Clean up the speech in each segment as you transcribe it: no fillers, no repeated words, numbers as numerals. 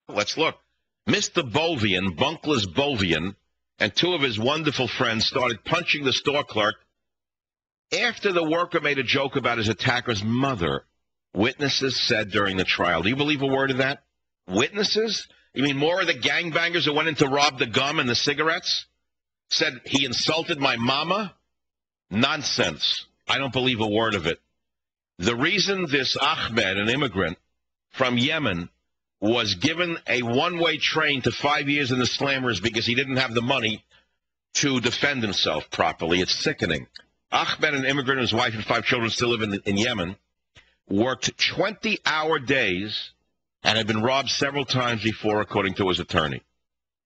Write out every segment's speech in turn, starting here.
Let's look. Mr. Bovian, Bunkless Bovian, and two of his wonderful friends started punching the store clerk after the worker made a joke about his attacker's mother. Witnesses said during the trial. Do you believe a word of that? Witnesses? You mean more of the gangbangers who went in to rob the gum and the cigarettes? Said he insulted my mama? Nonsense. I don't believe a word of it. The reason this Ahmed, an immigrant from Yemen, was given a one-way train to 5 years in the slammer is because he didn't have the money to defend himself properly. It's sickening. Ahmed, an immigrant, and his wife and 5 children still live in Yemen, worked 20-hour days and had been robbed several times before, according to his attorney.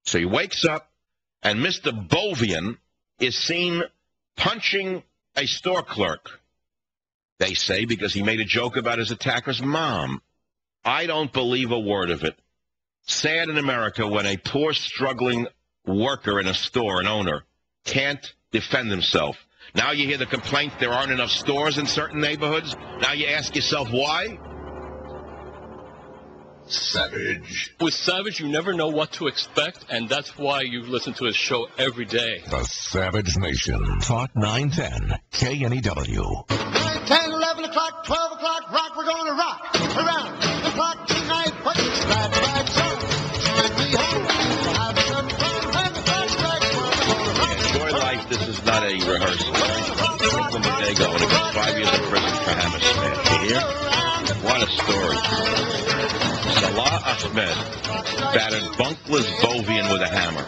So he wakes up, and Mr. Bovian is seen punching a store clerk, they say, because he made a joke about his attacker's mom. I don't believe a word of it. Sad in America when a poor, struggling worker in a store, an owner, can't defend himself. Now you hear the complaint there aren't enough stores in certain neighborhoods. Now you ask yourself why? Savage. With Savage, you never know what to expect, and that's why you listen to his show every day. The Savage Nation. Talk 910 KNEW. 10, 11 o'clock, 12 o'clock, rock, we're going to rock around the clock tonight. Put your glad rags on. Enjoy life. This is not a rehearsal. From the day going, it was 5 years in prison for hammer smash. You hear? What a story. Salah Ahmed battered Bunkless Bovian with a hammer.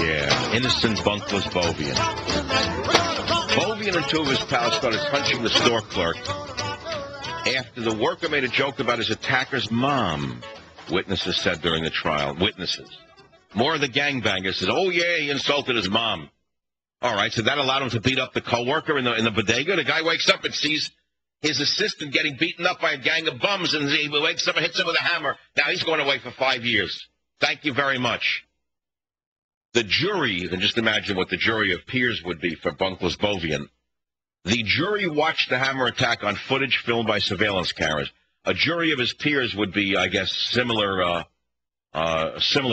Yeah, innocent Bunkless Bovian. Bovian and two of his pals started punching the store clerk after the worker made a joke about his attacker's mom, witnesses said during the trial. Witnesses. More of the gangbangers said, oh, yeah, he insulted his mom. All right, so that allowed him to beat up the co-worker in the bodega. The guy wakes up and sees his assistant getting beaten up by a gang of bums, and he wakes up and hits him with a hammer. Now he's going away for 5 years. Thank you very much. The jury, you can just imagine what the jury of peers would be for Bunkless Bovian. The jury watched the hammer attack on footage filmed by surveillance cameras. A jury of his peers would be, I guess, similar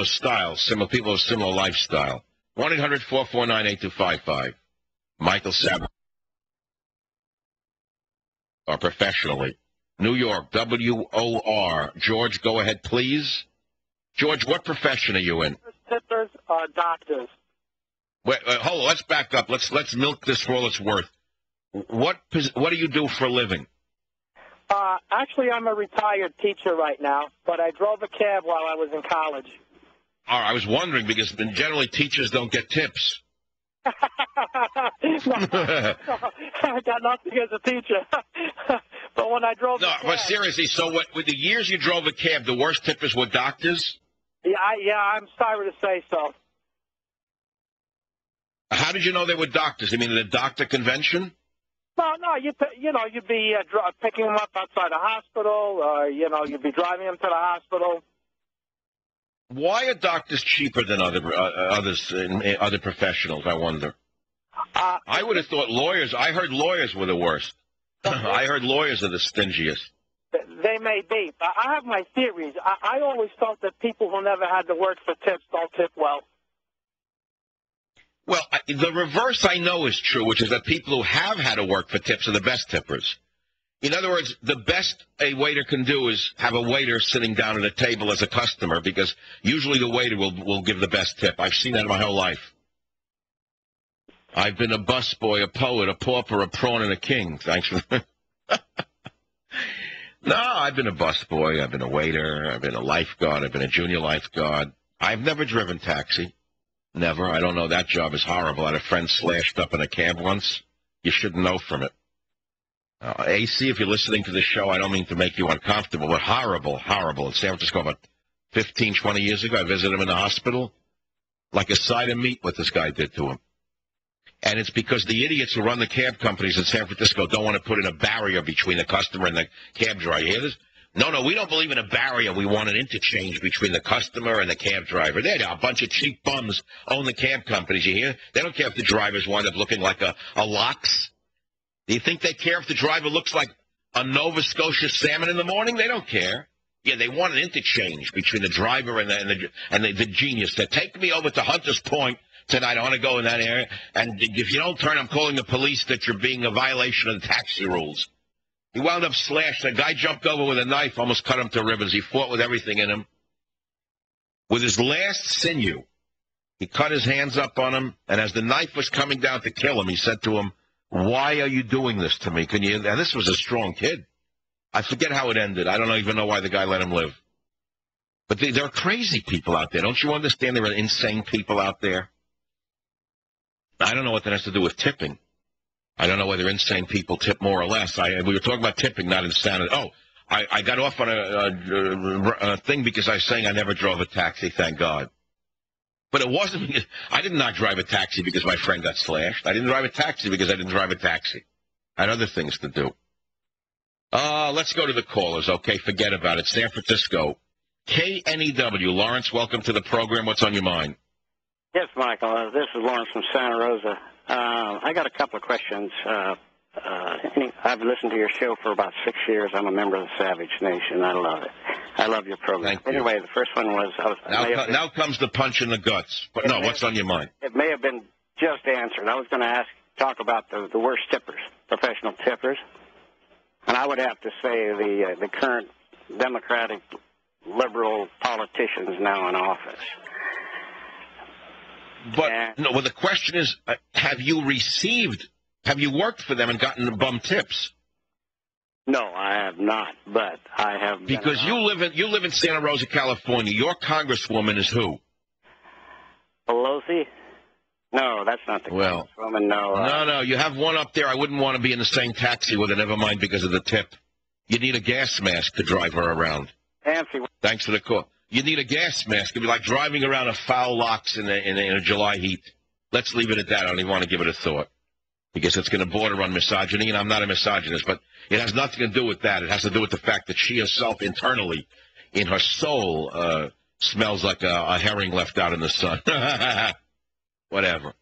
style, similar people with similar lifestyle. 1-800-449-8255. Michael Savage. Or professionally. New York, WOR. George, go ahead, please. George, what profession are you in? Tippers are doctors. Wait, hold on, let's back up. Let's milk this for all it's worth. What do you do for a living? Actually, I'm a retired teacher right now, but I drove a cab while I was in college. All right, I was wondering because generally teachers don't get tips. No, I got nothing as a teacher. But when I drove No, but seriously, so what, with the years you drove a cab, the worst tippers were doctors? Yeah, I'm sorry to say so. How did you know they were doctors? You mean at a doctor convention? No, you'd be picking them up outside a hospital, or, you'd be driving them to the hospital. Why are doctors cheaper than other professionals, I wonder? I would have thought lawyers, I heard lawyers were the worst. I heard lawyers are the stingiest. They may be. I have my theories. I always thought that people who never had to work for tips don't tip well. Well, the reverse I know is true, which is that people who have had to work for tips are the best tippers. In other words, the best a waiter can do is have a waiter sitting down at a table as a customer, because usually the waiter will give the best tip. I've seen that my whole life. I've been a busboy, a poet, a pauper, a prawn, and a king. Thanks for No, I've been a busboy. I've been a waiter. I've been a lifeguard. I've been a junior lifeguard. I've never driven taxi. Never. I don't know. That job is horrible. I had a friend slashed up in a cab once. You shouldn't know from it. AC, if you're listening to this show, I don't mean to make you uncomfortable, but horrible, horrible. In San Francisco about 15, 20 years ago, I visited him in the hospital. Like a side of meat what this guy did to him. And it's because the idiots who run the cab companies in San Francisco don't want to put in a barrier between the customer and the cab driver. You hear this? No, we don't believe in a barrier. We want an interchange between the customer and the cab driver. They're a bunch of cheap bums own the cab companies, you hear? They don't care if the drivers wind up looking like a lox. Do you think they care if the driver looks like a Nova Scotia salmon in the morning? They don't care. Yeah, they want an interchange between the driver and the genius. That take me over to Hunter's Point tonight. I want to go in that area. And if you don't turn, I'm calling the police that you're being a violation of the taxi rules. He wound up slashed. A guy jumped over with a knife, almost cut him to ribbons. He fought with everything in him. With his last sinew, he cut his hands up on him, and as the knife was coming down to kill him, he said to him, "Why are you doing this to me? Can you?" And this was a strong kid. I forget how it ended. I don't even know why the guy let him live. But there are crazy people out there. Don't you understand there are insane people out there? I don't know what that has to do with tipping. I don't know whether insane people tip more or less. We were talking about tipping, not insanity. Oh, I got off on a thing because I was saying I never drove a taxi, thank God. But it wasn't because I did not drive a taxi because my friend got slashed. I didn't drive a taxi because I didn't drive a taxi. I had other things to do. Let's go to the callers, okay? Forget about it. San Francisco. KNEW. Lawrence, welcome to the program. What's on your mind? Yes, Michael. This is Lawrence from Santa Rosa. I got a couple of questions. I've listened to your show for about 6 years. I'm a member of the Savage Nation. I love it. I love your program. Thank you. Anyway, the first one was... Now comes the punch in the guts. But no, what's on your mind? It may have been just answered. I was going to talk about the worst tippers, professional tippers. And I would have to say the current Democratic liberal politicians now in office. But well, the question is, have you worked for them and gotten bum tips? No, I have not, but I have. Because you live in Santa Rosa, California. Your congresswoman is who? Pelosi? No, that's not the congresswoman. No, you have one up there. I wouldn't want to be in the same taxi with her. Never mind because of the tip. You need a gas mask to drive her around. Nancy. Thanks for the call. You need a gas mask. It'd be like driving around a foul locks in a July heat. Let's leave it at that. I don't even want to give it a thought. Because it's going to border on misogyny, and I'm not a misogynist, but it has nothing to do with that. It has to do with the fact that she herself internally, in her soul, smells like a herring left out in the sun. Whatever.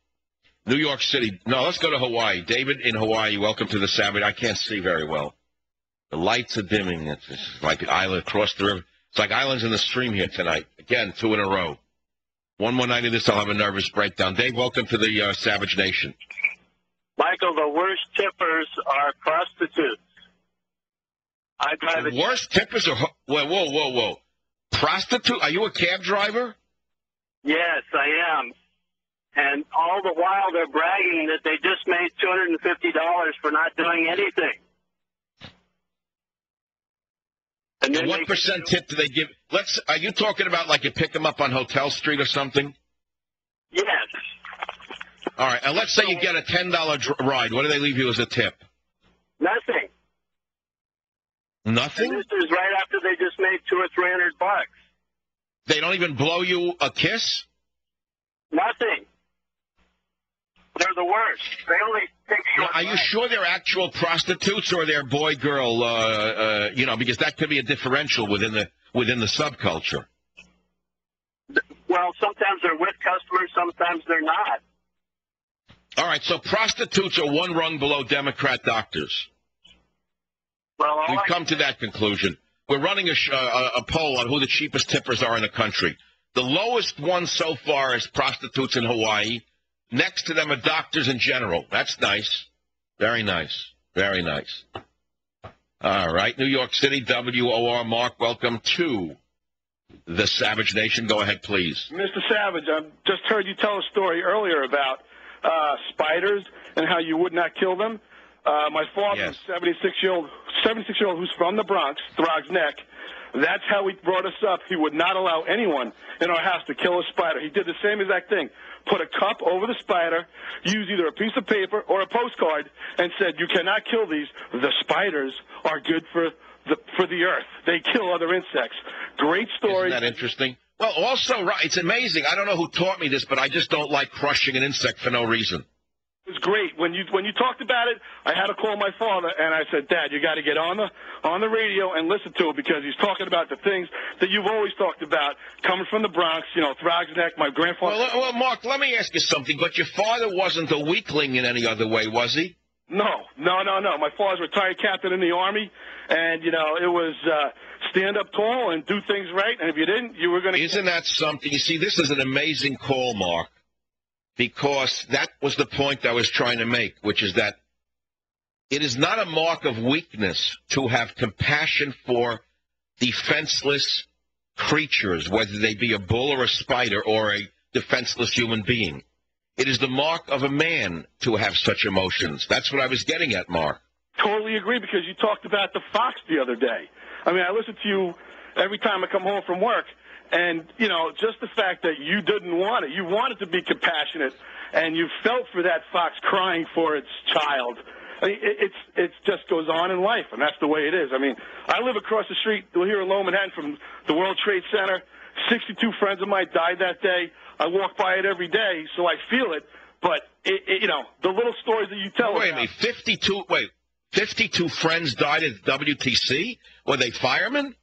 New York City. No, let's go to Hawaii. David in Hawaii, welcome to the Savage. I can't see very well. The lights are dimming. It's like an island across the river. It's like islands in the stream here tonight. Again, 2 in a row. One more night of this, I'll have a nervous breakdown. Dave, welcome to the Savage Nation. Michael, the worst tippers are prostitutes. The worst tippers are... Whoa. Prostitute? Are you a cab driver? Yes, I am. And all the while they're bragging that they just made $250 for not doing anything. And what percent tip do they give? Are you talking about like you pick them up on Hotel Street or something? Yes. All right, and let's say you get a $10 ride. What do they leave you as a tip? Nothing. Nothing? And this is right after they just made $200 or $300. They don't even blow you a kiss? Nothing. They're the worst. They only take short. Are you sure they're actual prostitutes or they're boy-girl? Because that could be a differential within the subculture. Well, sometimes they're with customers, sometimes they're not. All right, so prostitutes are one rung below Democrat doctors. Well, we've come to that conclusion. We're running a poll on who the cheapest tippers are in the country. The lowest one so far is prostitutes in Hawaii. Next to them are doctors in general. That's nice. Very nice. Very nice. All right, New York City, WOR. Mark, welcome to the Savage Nation. Go ahead, please. Mr. Savage, I just heard you tell a story earlier about spiders and how you would not kill them. My father, 76-year-old who's from the Bronx, Throg's Neck, that's how he brought us up. He would not allow anyone in our house to kill a spider. He did the same exact thing. Put a cup over the spider, use either a piece of paper or a postcard, and said, you cannot kill these. The spiders are good for the earth. They kill other insects. Great story. Isn't that interesting? Well, also, right, it's amazing. I don't know who taught me this, but I just don't like crushing an insect for no reason. It was great. When you talked about it, I had to call my father, and I said, Dad, you got to get on the radio and listen to it because he's talking about the things that you've always talked about, coming from the Bronx, Throg's Neck, my grandfather. Well, Mark, let me ask you something. But your father wasn't a weakling in any other way, was he? No. My father's a retired captain in the Army, and, it was stand up tall and do things right, and if you didn't, you were going to... Isn't that something? You see, this is an amazing call, Mark, because that was the point I was trying to make, which is that it is not a mark of weakness to have compassion for defenseless creatures, whether they be a bull or a spider or a defenseless human being. It is the mark of a man to have such emotions. That's what I was getting at, Mark. Totally agree, because you talked about the fox the other day. I mean, I listen to you every time I come home from work, and, just the fact that you didn't want it. You wanted to be compassionate, and you felt for that fox crying for its child. I mean, it just goes on in life, and that's the way it is. I mean, I live across the street here in Lower Manhattan from the World Trade Center. 62 friends of mine died that day. I walk by it every day, so I feel it. But, the little stories that you tell... Wait a minute, 52 friends died at WTC? Were they firemen?